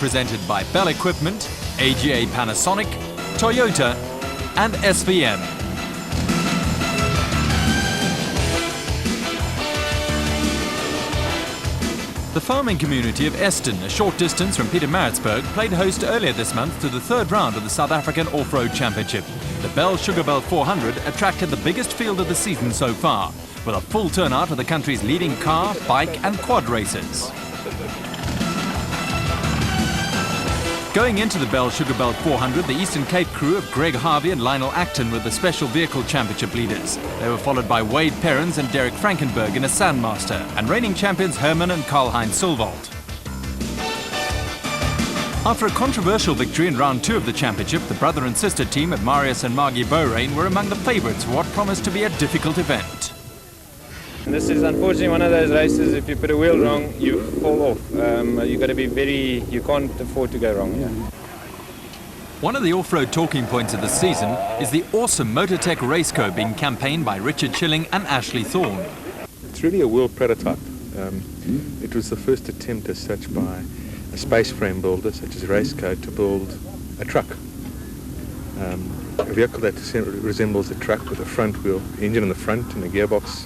presented by Bell Equipment, AGA Panasonic, Toyota and SVM. The farming community of Eston, a short distance from Pietermaritzburg, played host earlier this month to the third round of the South African Off-Road Championship. The Bell Sugarbelt 400 attracted the biggest field of the season so far, with a full turnout of the country's leading car, bike and quad racers. Going into the Bell Sugarbelt 400, the Eastern Cape crew of Greg Harvey and Lionel Acton were the Special Vehicle Championship leaders. They were followed by Wade Perrins and Derek Frankenberg in a Sandmaster, and reigning champions Herman and Karl-Heinz Silvold. After a controversial victory in round 2 of the championship, the brother and sister team of Marius and Margie Borain were among the favourites for what promised to be a difficult event. This is unfortunately one of those races, if you put a wheel wrong, you fall off. You've got to be you can't afford to go wrong here. One of the off-road talking points of the season is the awesome Motortech Raceco being campaigned by Richard Chilling and Ashley Thorne. It's really a world prototype. It was the first attempt as such by a space frame builder such as Raceco to build a truck. A vehicle that resembles a truck with a front wheel, engine in the front and a gearbox.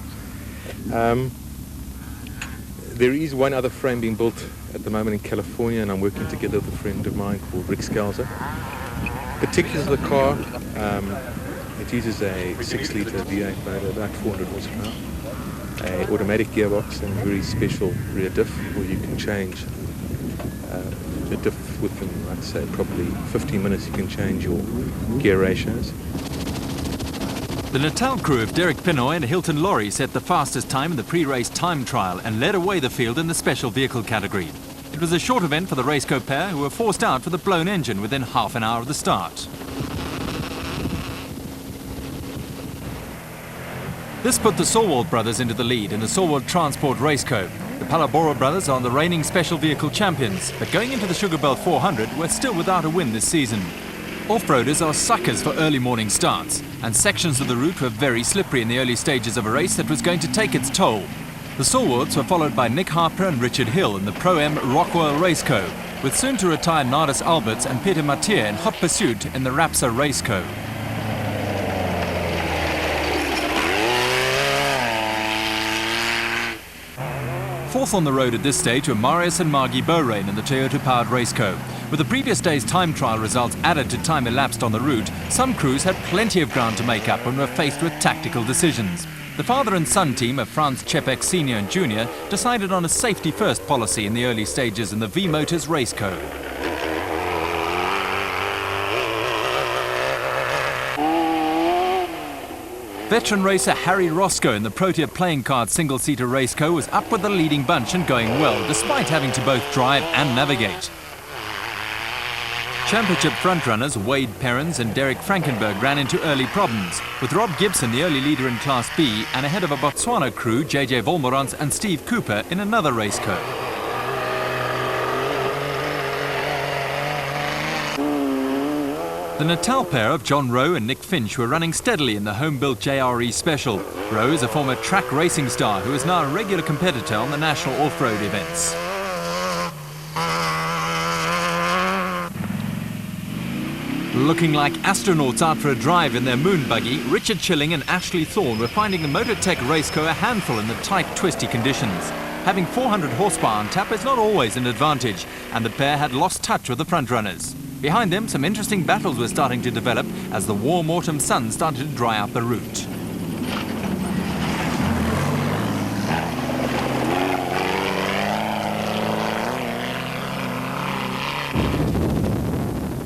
There is one other frame being built at the moment in California, and I'm working together with a friend of mine called Rick Scalza. Particulars of the car, it uses a 6-litre V8 motor, about 400 horsepower, an automatic gearbox and a very special rear diff where you can change the diff within, I'd say, probably 15 minutes you can change your gear ratios. The Natal crew of Derek Pinoy and Hilton Laurie set the fastest time in the pre-race time trial and led away the field in the special vehicle category. It was a short event for the Raceco pair, who were forced out for the blown engine within half an hour of the start. This put the Silvold brothers into the lead in the Silvold Transport Raceco. The Palabora brothers are the reigning special vehicle champions, but going into the Sugarbelt 400 were still without a win this season. Off-roaders are suckers for early morning starts, and sections of the route were very slippery in the early stages of a race that was going to take its toll. The Silwards were followed by Nick Harper and Richard Hill in the Pro-M Rockwell Raceco, with soon-to-retire Nardis Alberts and Peter Mathieu in hot pursuit in the Rapsa Raceco. Fourth on the road at this stage were Marius and Margie Borain in the Toyota-powered Raceco. With the previous day's time trial results added to time elapsed on the route, some crews had plenty of ground to make up and were faced with tactical decisions. The father and son team of Franz Czepek Sr. and Jr. decided on a safety-first policy in the early stages in the V-Motors Raceco. Veteran racer Harry Roscoe in the Protea playing card single-seater Raceco was up with the leading bunch and going well, despite having to both drive and navigate. Championship frontrunners Wade Perrins and Derek Frankenberg ran into early problems, with Rob Gibson the early leader in Class B and ahead of a Botswana crew, JJ Volmorans and Steve Cooper in another Raceco. The Natal pair of John Rowe and Nick Finch were running steadily in the home-built JRE Special. Rowe is a former track racing star who is now a regular competitor on the national off-road events. Looking like astronauts out for a drive in their moon buggy, Richard Chilling and Ashley Thorne were finding the Motortech Raceco a handful in the tight, twisty conditions. Having 400 horsepower on tap is not always an advantage, and the pair had lost touch with the frontrunners. Behind them, some interesting battles were starting to develop as the warm autumn sun started to dry out the route.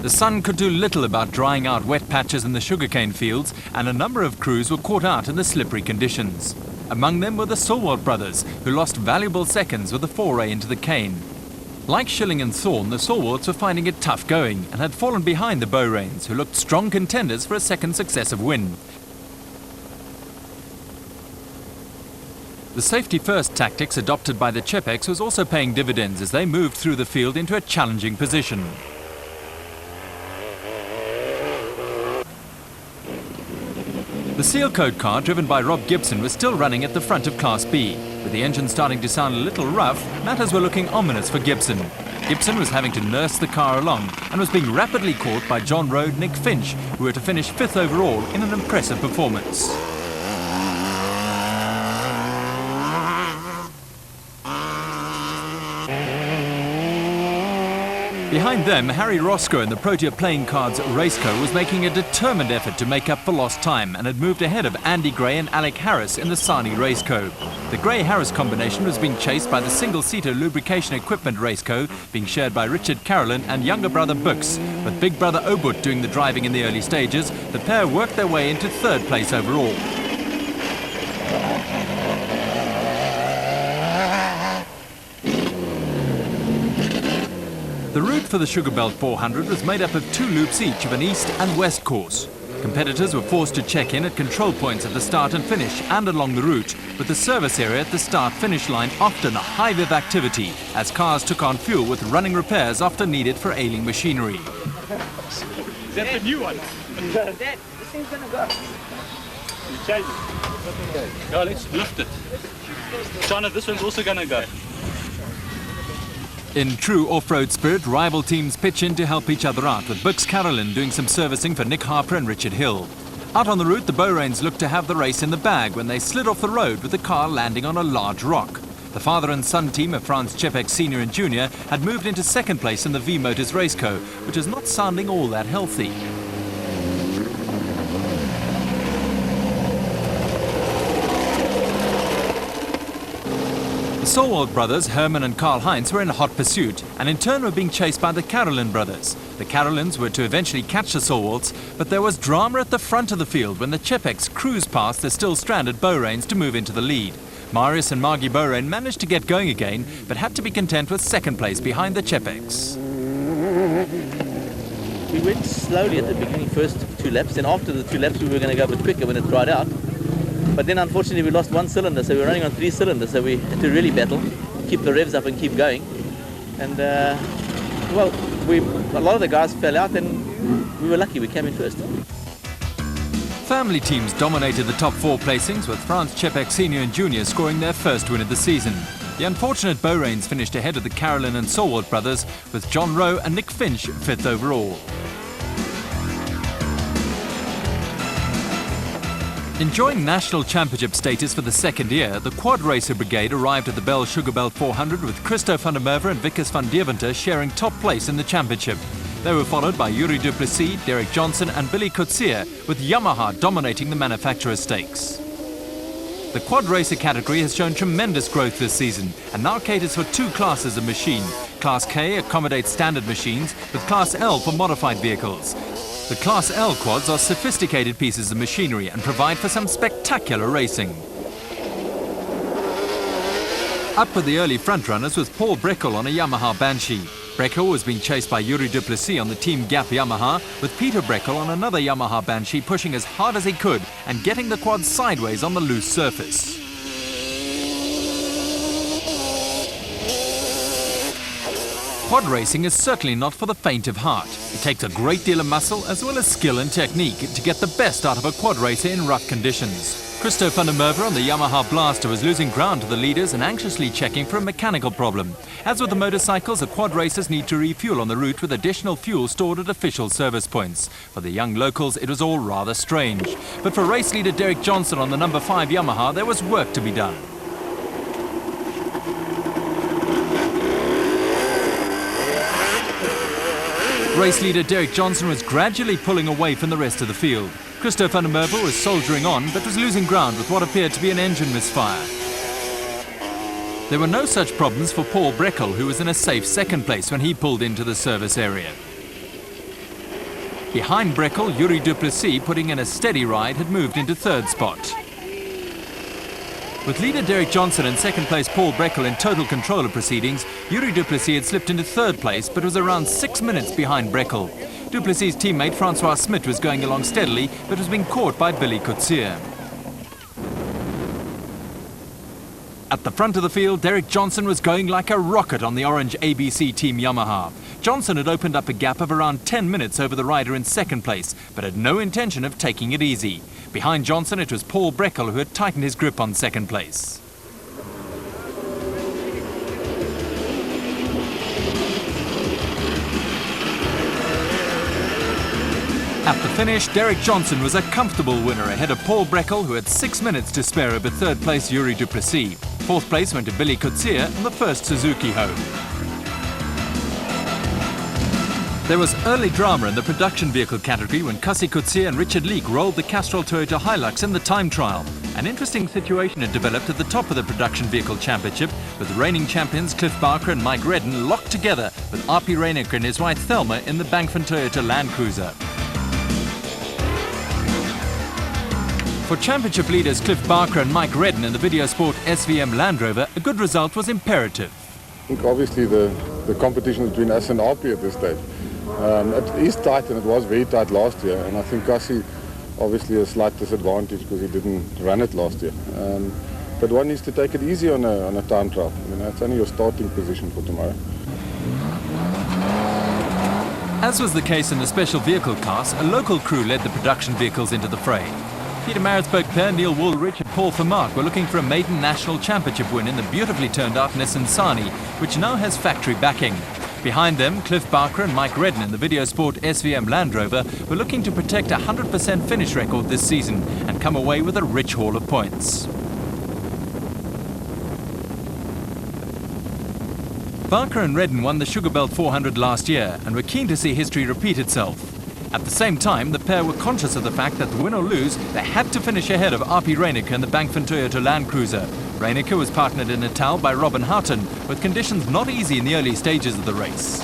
The sun could do little about drying out wet patches in the sugarcane fields, and a number of crews were caught out in the slippery conditions. Among them were the Silvold brothers, who lost valuable seconds with a foray into the cane. Like Schilling and Thorne, the Silwards were finding it tough going and had fallen behind the Borains, who looked strong contenders for a second successive win. The safety-first tactics adopted by the Czepeks was also paying dividends as they moved through the field into a challenging position. The Seal Coat car, driven by Rob Gibson, was still running at the front of Class B. With the engine starting to sound a little rough, matters were looking ominous for Gibson. Gibson was having to nurse the car along and was being rapidly caught by John Rowe, Nick Finch, who were to finish 5th overall in an impressive performance. Behind them, Harry Roscoe in the Protea Playing Cards Raceco was making a determined effort to make up for lost time and had moved ahead of Andy Gray and Alec Harris in the Sani Raceco. The Gray-Harris combination was being chased by the single-seater lubrication equipment Raceco, being shared by Richard Carolyn and younger brother Bux. With big brother Obut doing the driving in the early stages, the pair worked their way into 3rd place overall. The route for the Sugarbelt 400 was made up of 2 loops each of an east and west course. Competitors were forced to check in at control points at the start and finish and along the route, with the service area at the start-finish line often a hive of activity as cars took on fuel with running repairs often needed for ailing machinery. Is that the new one? Dad, this thing's gonna go. You change it. Yeah, let's lift it. China, this one's also gonna go. In true off-road spirit, rival teams pitch in to help each other out, with Bux Carolyn doing some servicing for Nick Harper and Richard Hill. Out on the route, the Borains looked to have the race in the bag when they slid off the road with the car landing on a large rock. The father and son team of Franz Czepek Sr. and Jr. had moved into 2nd place in the V-Motors Raceco, which is not sounding all that healthy. The Solwald brothers, Herman and Karl Heinz, were in hot pursuit and in turn were being chased by the Carolyn brothers. The Carolyns were to eventually catch the Solwalds, but there was drama at the front of the field when the Czepeks cruised past the still stranded Borains to move into the lead. Marius and Margie Borain managed to get going again, but had to be content with 2nd place behind the Czepeks. We went slowly at the beginning, first 2 laps, then after the 2 laps we were going to go a bit quicker when it dried out. But then unfortunately we lost 1 cylinder, so we were running on 3 cylinders, so we had to really battle, keep the revs up and keep going. And well, a lot of the guys fell out and we were lucky, we came in first. Family teams dominated the top 4 placings, with Franz Czepek Sr. and Jr. scoring their first win of the season. The unfortunate Borains finished ahead of the Carolyn and Solwald brothers, with John Rowe and Nick Finch 5th overall. Enjoying national championship status for the 2nd year, the quad racer brigade arrived at the Bell Sugarbelt 400 with Christo van der Merwe and Vickers van Deventer sharing top place in the championship. They were followed by Yuri Duplessis, Derek Johnson and Billy Coetzee, with Yamaha dominating the manufacturer's stakes. The quad racer category has shown tremendous growth this season and now caters for 2 classes of machine. Class K accommodates standard machines, with Class L for modified vehicles. The Class L quads are sophisticated pieces of machinery and provide for some spectacular racing. Up with the early frontrunners was Paul Breckel on a Yamaha Banshee. Breckel was being chased by Yuri Duplessis on the Team Gap Yamaha, with Peter Breckel on another Yamaha Banshee pushing as hard as he could and getting the quad sideways on the loose surface. Quad racing is certainly not for the faint of heart. It takes a great deal of muscle as well as skill and technique to get the best out of a quad racer in rough conditions. Christo van der Merwe on the Yamaha Blaster was losing ground to the leaders and anxiously checking for a mechanical problem. As with the motorcycles, the quad racers need to refuel on the route with additional fuel stored at official service points. For the young locals, it was all rather strange. But for race leader Derek Johnson on the number 5 Yamaha, there was work to be done. Race leader Derek Johnson was gradually pulling away from the rest of the field. Christo van der Merwe was soldiering on, but was losing ground with what appeared to be an engine misfire. There were no such problems for Paul Breckel, who was in a safe 2nd place when he pulled into the service area. Behind Breckel, Yuri Duplessis, putting in a steady ride, had moved into 3rd spot. With leader Derek Johnson and 2nd place Paul Breckel in total control of proceedings, Yuri Duplessis had slipped into 3rd place but was around 6 minutes behind Breckel. Duplessis' teammate Francois Smit was going along steadily but was being caught by Billy Coetzee. At the front of the field, Derek Johnson was going like a rocket on the orange ABC Team Yamaha. Johnson had opened up a gap of around 10 minutes over the rider in 2nd place, but had no intention of taking it easy. Behind Johnson, it was Paul Breckel who had tightened his grip on 2nd place. At the finish, Derek Johnson was a comfortable winner ahead of Paul Breckel, who had 6 minutes to spare over third place Yuri Duplessis. Fourth place went to Billy Coetzee on the first Suzuki home. There was early drama in the production vehicle category when Cassie Coetzee and Richard Leek rolled the Castrol Toyota Hilux in the time trial. An interesting situation had developed at the top of the production vehicle championship, with the reigning champions Cliff Barker and Mike Redden locked together with R.P. Reinicker and his wife Thelma in the Bankford Toyota Land Cruiser. For championship leaders Cliff Barker and Mike Redden in the Videosport SVM Land Rover, a good result was imperative. I think obviously the competition between us and RP at this stage. It is tight, and it was very tight last year, and I think Cassie obviously a slight disadvantage because he didn't run it last year. But one needs to take it easy on a time trial. You know, it's only your starting position for tomorrow. As was the case in the special vehicle class, a local crew led the production vehicles into the fray. Peter Maritzburg pair Neil Woolrich and Paul Vermaak were looking for a maiden national championship win in the beautifully turned out Nissan Sani, which now has factory backing. Behind them, Cliff Barker and Mike Redden in the Videosport SVM Land Rover were looking to protect a 100% finish record this season and come away with a rich haul of points. Barker and Redden won the Sugarbelt 400 last year and were keen to see history repeat itself. At the same time, the pair were conscious of the fact that win or lose, they had to finish ahead of R.P. Reinicker in the Bankford Toyota Land Cruiser. Reinicker was partnered in Natal by Robin Houghton, with conditions not easy in the early stages of the race.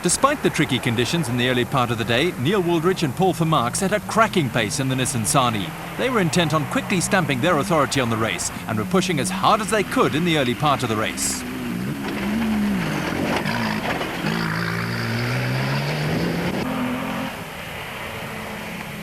Despite the tricky conditions in the early part of the day, Neil Woolrich and Paul Vermaak set a cracking pace in the Nissan Sani. They were intent on quickly stamping their authority on the race and were pushing as hard as they could in the early part of the race.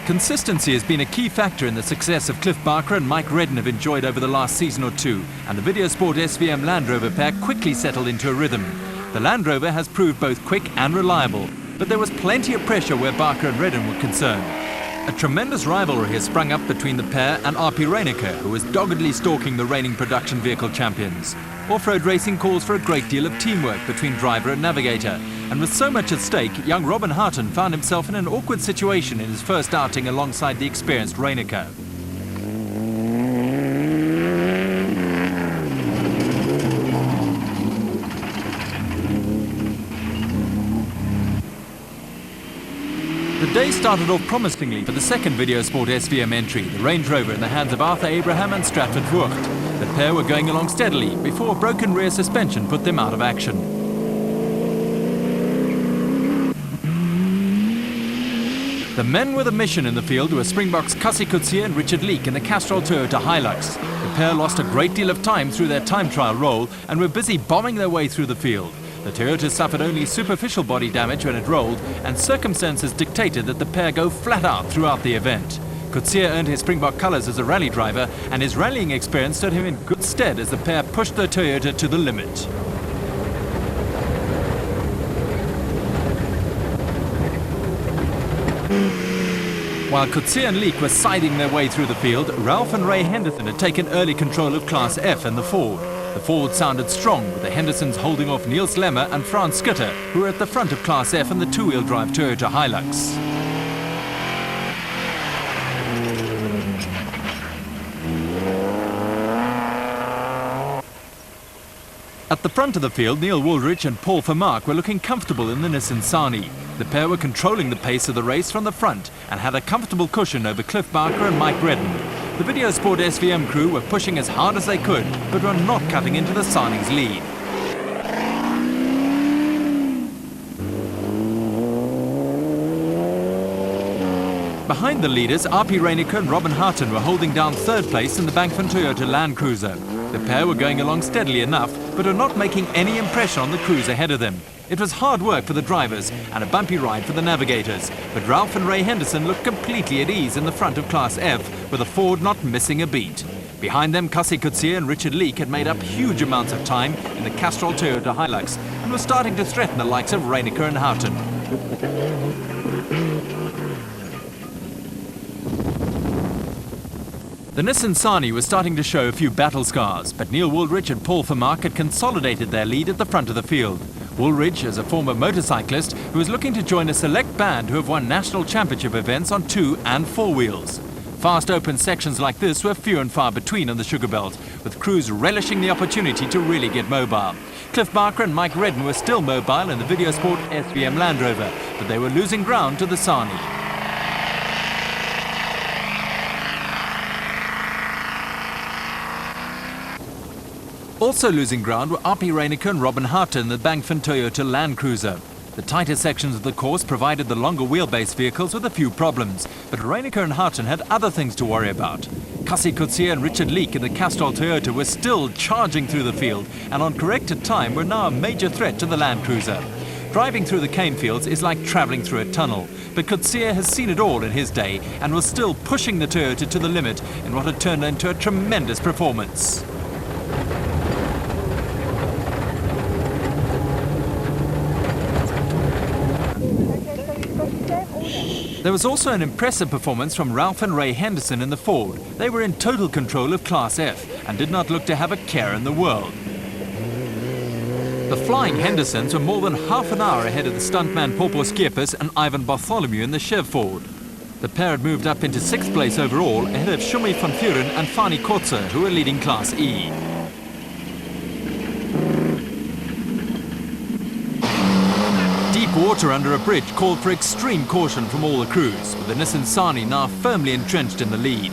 Consistency has been a key factor in the success of Cliff Barker and Mike Redden have enjoyed over the last season or two, and the Videosport SVM Land Rover pair quickly settled into a rhythm. The Land Rover has proved both quick and reliable, but there was plenty of pressure where Barker and Redden were concerned. A tremendous rivalry has sprung up between the pair and R.P. Reinicker, who is doggedly stalking the reigning production vehicle champions. Off-road racing calls for a great deal of teamwork between driver and navigator, and with so much at stake, young Robin Houghton found himself in an awkward situation in his first outing alongside the experienced Reinicker. The day started off promisingly for the second Videosport SVM entry, the Range Rover in the hands of Arthur Abraham and Stratford Voogd. The pair were going along steadily before a broken rear suspension put them out of action. The men with a mission in the field were Springboks Cassie Coetzee and Richard Leek in the Castrol Toyota Hilux. The pair lost a great deal of time through their time trial roll and were busy bombing their way through the field. The Toyota suffered only superficial body damage when it rolled, and circumstances dictated that the pair go flat out throughout the event. Coetzee earned his Springbok colours as a rally driver, and his rallying experience stood him in good stead as the pair pushed the Toyota to the limit. While Coetzee and Leek were siding their way through the field, Ralph and Ray Henderson had taken early control of Class F and the Ford. The Ford sounded strong, with the Hendersons holding off Niels Lemmer and Frans Skutter, who were at the front of Class F and the two-wheel drive Toyota Hilux. At the front of the field, Neil Woolrich and Paul Vermaak were looking comfortable in the Nissan Sani. The pair were controlling the pace of the race from the front and had a comfortable cushion over Cliff Barker and Mike Redden. The Videosport SVM crew were pushing as hard as they could, but were not cutting into the Sani's lead. Behind the leaders, R.P. Reinicker and Robin Houghton were holding down third place in the Bankford Toyota Land Cruiser. The pair were going along steadily enough, but were not making any impression on the crews ahead of them. It was hard work for the drivers and a bumpy ride for the navigators, but Ralph and Ray Henderson looked completely at ease in the front of Class F, with the Ford not missing a beat. Behind them, Cassie Coetzee and Richard Leek had made up huge amounts of time in the Castrol Toyota Hilux and were starting to threaten the likes of Reinicker and Houghton. The Nissan Sani was starting to show a few battle scars, but Neil Woolrich and Paul Vermaak had consolidated their lead at the front of the field. Woolridge is a former motorcyclist who is looking to join a select band who have won national championship events on 2 and 4 wheels. Fast open sections like this were few and far between on the Sugarbelt, with crews relishing the opportunity to really get mobile. Cliff Barker and Mike Redden were still mobile in the Videosport SVM Land Rover, but they were losing ground to the Sani. Also losing ground were Api Reinicker and Robin Harter in the Bankfin Toyota Land Cruiser. The tighter sections of the course provided the longer wheelbase vehicles with a few problems, but Reinicker and Harten had other things to worry about. Cassie Coetzee and Richard Leek in the Castrol Toyota were still charging through the field, and on corrected time were now a major threat to the Land Cruiser. Driving through the cane fields is like travelling through a tunnel, but Coetzee has seen it all in his day and was still pushing the Toyota to the limit in what had turned into a tremendous performance. There was also an impressive performance from Ralph and Ray Henderson in the Ford. They were in total control of Class F and did not look to have a care in the world. The Flying Hendersons were more than half an hour ahead of the stuntman Popo Skiepers and Ivan Bartholomew in the Chev Ford. The pair had moved up into 6th place overall ahead of Shumi van Vuren and Fani Kotze, who were leading Class E. Deep water under a bridge called for extreme caution from all the crews, with the Nissan Sani now firmly entrenched in the lead.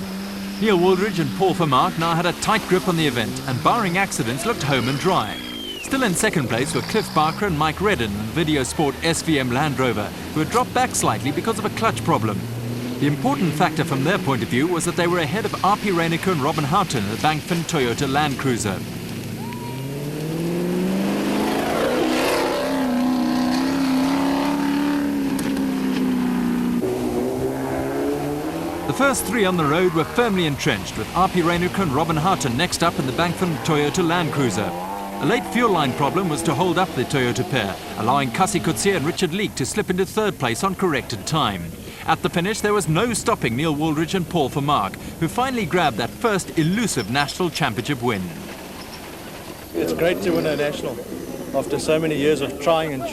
Neil Woolridge and Paul Vermaak now had a tight grip on the event and, barring accidents, looked home and dry. Still in second place were Cliff Barker and Mike Redden in the Videosport SVM Land Rover, who had dropped back slightly because of a clutch problem. The important factor from their point of view was that they were ahead of Api Reinicker and Robin Harten in the Bankfin Toyota Land Cruiser. The first 3 on the road were firmly entrenched, with Api Reinicker and Robin Harten next up in the Bankfin Toyota Land Cruiser. A late fuel line problem was to hold up the Toyota pair, allowing Cassie Coetzee and Richard Leek to slip into 3rd place on corrected time. At the finish, there was no stopping Neil Woolridge and Paul Vermaak, who finally grabbed that first elusive national championship win. It's great to win a national after so many years of trying and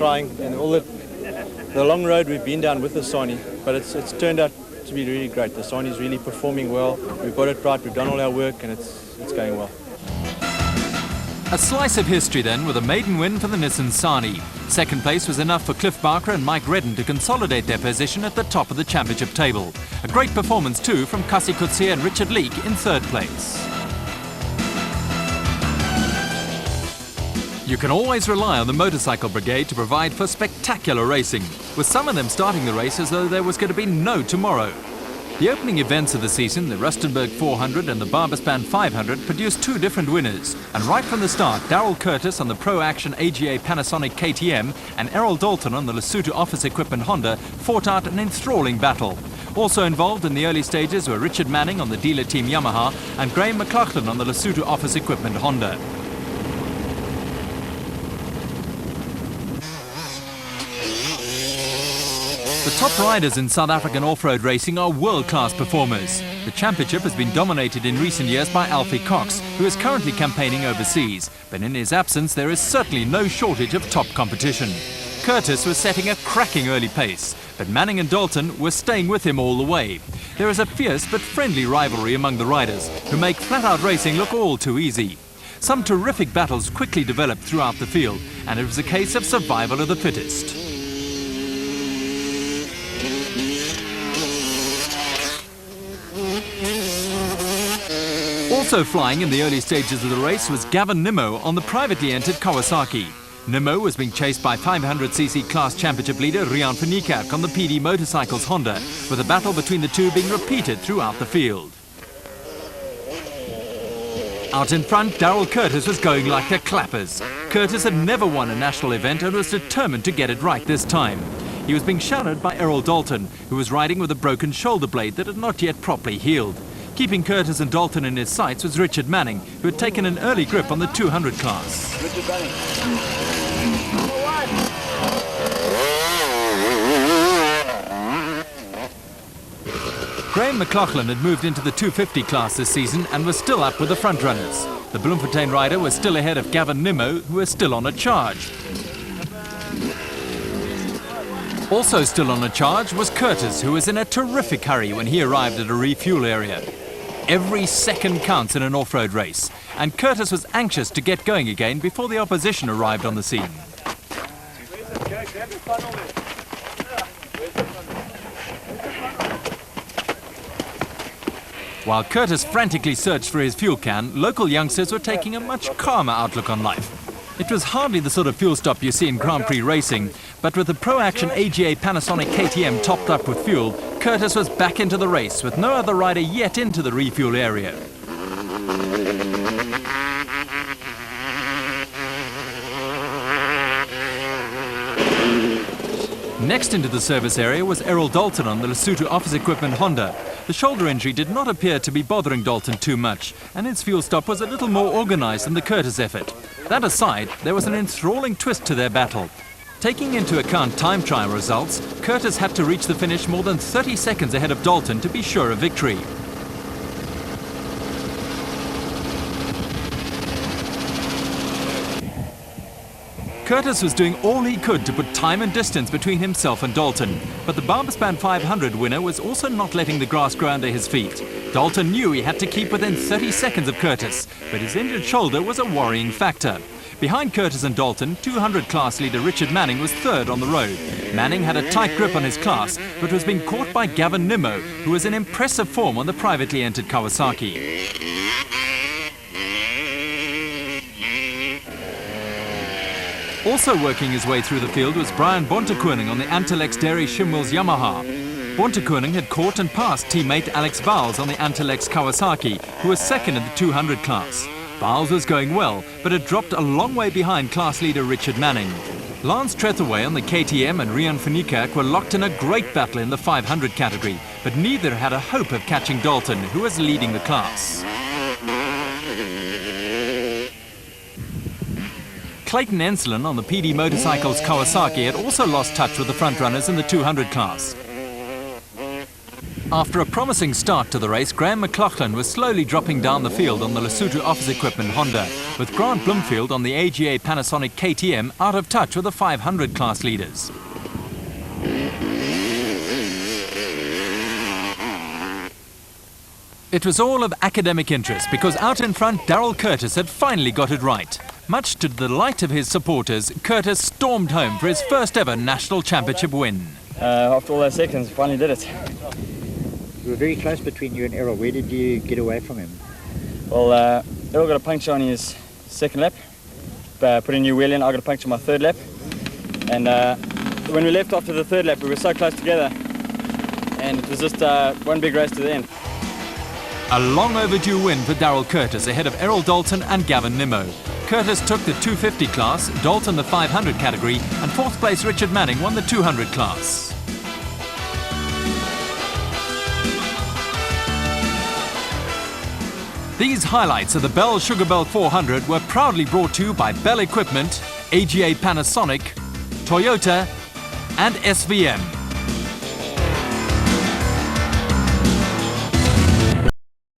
all the long road we've been down with the Sani, but it's turned out to be really great. The Sani's really performing well. We've got it right, we've done all our work, and it's going well. A slice of history then, with a maiden win for the Nissan Sani. Second place was enough for Cliff Barker and Mike Redden to consolidate their position at the top of the championship table. A great performance too from Cassie Coetzee and Richard Leek in 3rd place. You can always rely on the motorcycle brigade to provide for spectacular racing, with some of them starting the race as though there was going to be no tomorrow. The opening events of the season, the Rustenburg 400 and the Barbaspan 500, produced 2 different winners. And right from the start, Darryl Curtis on the Pro Action AGA Panasonic KTM and Errol Dalton on the Lesotho Office Equipment Honda fought out an enthralling battle. Also involved in the early stages were Richard Manning on the dealer team Yamaha and Graham McLaughlin on the Lesotho Office Equipment Honda. The top riders in South African off-road racing are world-class performers. The championship has been dominated in recent years by Alfie Cox, who is currently campaigning overseas. But in his absence, there is certainly no shortage of top competition. Curtis was setting a cracking early pace, but Manning and Dalton were staying with him all the way. There is a fierce but friendly rivalry among the riders, who make flat-out racing look all too easy. Some terrific battles quickly developed throughout the field, and it was a case of survival of the fittest. Also flying in the early stages of the race was Gavin Nimmo on the privately entered Kawasaki. Nimmo was being chased by 500cc class championship leader Rian van Niekerk on the PD Motorcycles Honda, with a battle between the two being repeated throughout the field. Out in front, Darryl Curtis was going like the clappers. Curtis had never won a national event and was determined to get it right this time. He was being shadowed by Errol Dalton, who was riding with a broken shoulder blade that had not yet properly healed. Keeping Curtis and Dalton in his sights was Richard Manning, who had taken an early grip on the 200 class. Richard Manning. Graham McLaughlin had moved into the 250 class this season and was still up with the frontrunners. The Bloemfontein rider was still ahead of Gavin Nimmo, who was still on a charge. Also still on a charge was Curtis, who was in a terrific hurry when he arrived at a refuel area. Every second counts in an off-road race, and Curtis was anxious to get going again before the opposition arrived on the scene. While Curtis frantically searched for his fuel can, local youngsters were taking a much calmer outlook on life. It was hardly the sort of fuel stop you see in Grand Prix racing, but with the Pro-Action AGA Panasonic KTM topped up with fuel, Curtis was back into the race with no other rider yet into the refuel area. Next into the service area was Errol Dalton on the Lesotho Office Equipment Honda. The shoulder injury did not appear to be bothering Dalton too much, and his fuel stop was a little more organised than the Curtis effort. That aside, there was an enthralling twist to their battle. Taking into account time trial results, Curtis had to reach the finish more than 30 seconds ahead of Dalton to be sure of victory. Curtis was doing all he could to put time and distance between himself and Dalton, but the Barberspan 500 winner was also not letting the grass grow under his feet. Dalton knew he had to keep within 30 seconds of Curtis, but his injured shoulder was a worrying factor. Behind Curtis and Dalton, 200 class leader Richard Manning was third on the road. Manning had a tight grip on his class, but was being caught by Gavin Nimmo, who was in impressive form on the privately entered Kawasaki. Also working his way through the field was Brian Bontekoning on the Antelex Dairy Shimwells Yamaha. Bontekoning had caught and passed teammate Alex Bowles on the Antelex Kawasaki, who was second in the 200 class. Bowles was going well, but had dropped a long way behind class leader Richard Manning. Lance Trethaway on the KTM and Rian Finikak were locked in a great battle in the 500 category, but neither had a hope of catching Dalton, who was leading the class. Clayton Enslin on the PD Motorcycles Kawasaki had also lost touch with the frontrunners in the 200 class. After a promising start to the race, Graham McLaughlin was slowly dropping down the field on the Lesotho Office Equipment Honda, with Grant Bloomfield on the AGA Panasonic KTM out of touch with the 500 class leaders. It was all of academic interest because out in front, Daryl Curtis had finally got it right. Much to the delight of his supporters, Curtis stormed home for his first ever national championship win. After all those seconds, finally did it. You were very close between you and Errol. Where did you get away from him? Well, Errol got a puncture on his second lap, put a new wheel in. I got a puncture on my third lap. And when we left after the third lap, we were so close together. And it was just one big race to the end. A long overdue win for Daryl Curtis ahead of Errol Dalton and Gavin Nimmo. Curtis took the 250 class, Dalton the 500 category, and fourth place Richard Manning won the 200 class. These highlights of the Bell Sugarbelt 400 were proudly brought to you by Bell Equipment, AGA Panasonic, Toyota and SVM.